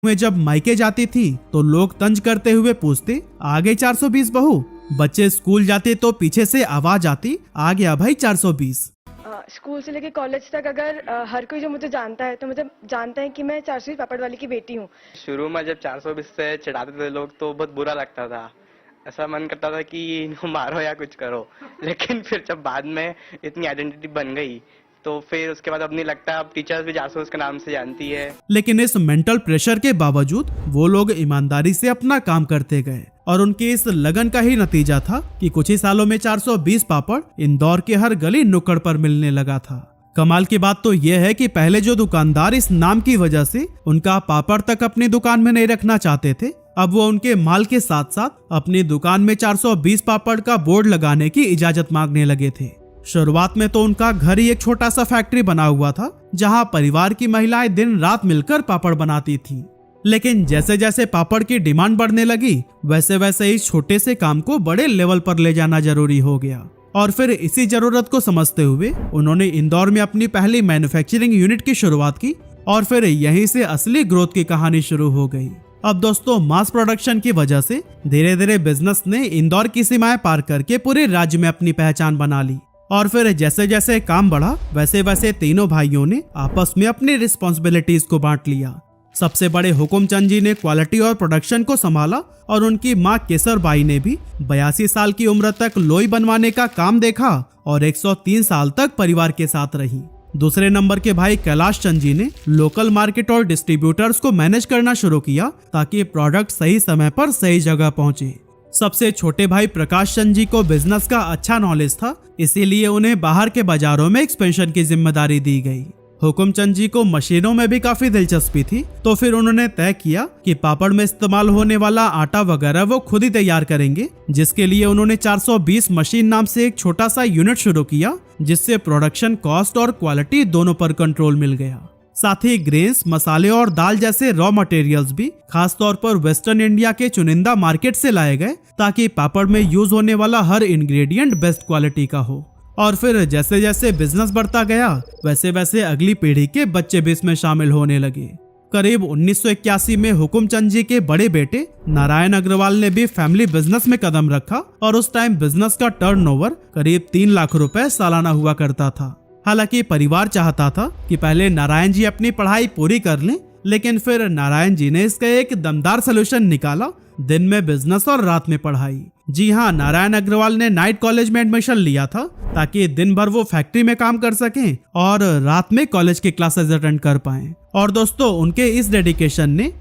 में जब मायके जाती थी तो लोग तंज करते हुए पूछते, आ गई 420 बहू। बच्चे स्कूल जाते तो पीछे से आवाज आती, आ गया भाई 420। स्कूल से लेके कॉलेज तक अगर हर कोई जो मुझे जानता है तो मुझे जानता है कि मैं 420 पापड़ वाली की बेटी हूँ। शुरू में जब 420 से चिढ़ाते थे लोग तो बहुत बुरा लगता था, ऐसा मन करता था कि इनको मारो या कुछ करो। लेकिन फिर जब बाद में इतनी आइडेंटिटी बन गई तो फिर उसके बाद अब नहीं लगता, अब टीचर्स भी 420 के नाम से जानती है। लेकिन इस मेंटल प्रेशर के बावजूद वो लोग ईमानदारी से अपना काम करते गए और उनके इस लगन का ही नतीजा था कि कुछ ही सालों में 420 पापड़ इंदौर के हर गली नुक्कड़ पर मिलने लगा था। कमाल की बात तो यह है कि पहले जो दुकानदार इस नाम की वजह से उनका पापड़ तक अपनी दुकान में नहीं रखना चाहते थे, अब वो उनके माल के साथ साथ अपनी दुकान में 420 पापड़ का बोर्ड लगाने की इजाजत मांगने लगे थे। शुरुआत में तो उनका घर ही एक छोटा सा फैक्ट्री बना हुआ था जहां परिवार की महिलाएं दिन रात मिलकर पापड़ बनाती थीं। लेकिन जैसे जैसे पापड़ की डिमांड बढ़ने लगी वैसे वैसे इस छोटे से काम को बड़े लेवल पर ले जाना जरूरी हो गया और फिर इसी जरूरत को समझते हुए उन्होंने इंदौर में अपनी पहली मैन्युफैक्चरिंग यूनिट की शुरुआत की और फिर यहीं से असली ग्रोथ की कहानी शुरू हो गई। अब दोस्तों, मास प्रोडक्शन की वजह से धीरे धीरे बिजनेस ने इंदौर की सीमाएं पार करके पूरे राज्य में अपनी पहचान बना ली और फिर जैसे जैसे काम बढ़ा वैसे वैसे तीनों भाइयों ने आपस में अपनी रिस्पॉन्सिबिलिटीज को बांट लिया। सबसे बड़े हुकुमचंद जी ने क्वालिटी और प्रोडक्शन को संभाला और उनकी मां केसरबाई ने भी 82 साल की उम्र तक लोई बनवाने का काम देखा और 103 साल तक परिवार के साथ रही। दूसरे नंबर के भाई कैलाश चंद जी ने लोकल मार्केट और डिस्ट्रीब्यूटर्स को मैनेज करना शुरू किया ताकि प्रोडक्ट सही समय पर सही जगह पहुंचे। सबसे छोटे भाई प्रकाश चंद जी को बिजनेस का अच्छा नॉलेज था, इसीलिए उन्हें बाहर के बाजारों में एक्सपेंशन की जिम्मेदारी दी गई। हुकुमचंद जी को मशीनों में भी काफी दिलचस्पी थी, तो फिर उन्होंने तय किया कि पापड़ में इस्तेमाल होने वाला आटा वगैरह वो खुद ही तैयार करेंगे, जिसके लिए उन्होंने 420 मशीन नाम से एक छोटा सा यूनिट शुरू किया, जिससे प्रोडक्शन कॉस्ट और क्वालिटी दोनों पर कंट्रोल मिल गया। साथ ही ग्रेन्स, मसाले और दाल जैसे रॉ मटेरियल्स भी खास तौर पर वेस्टर्न इंडिया के चुनिंदा मार्केट से लाए गए ताकि पापड़ में यूज होने वाला हर इंग्रेडिएंट बेस्ट क्वालिटी का हो। और फिर जैसे जैसे बिजनेस बढ़ता गया वैसे वैसे अगली पीढ़ी के बच्चे भी इसमें शामिल होने लगे। करीब 1981 में हुकुमचंद जी के बड़े बेटे नारायण अग्रवाल ने भी फैमिली बिजनेस में कदम रखा और उस टाइम बिजनेस का टर्नओवर करीब 3 लाख रुपए सालाना हुआ करता था। हालांकि परिवार चाहता था कि पहले नारायण जी अपनी पढ़ाई पूरी कर लें, लेकिन फिर नारायण जी ने इसका एक दमदार सलूशन निकाला, दिन में बिजनेस और रात में पढ़ाई। जी हाँ, नारायण अग्रवाल ने नाइट कॉलेज में एडमिशन लिया था ताकि दिन भर वो फैक्ट्री में काम कर सकें और रात में कॉलेज की क्लासेस अटेंड कर पाएं। और दोस्तों, उनके इस डेडिकेशन ने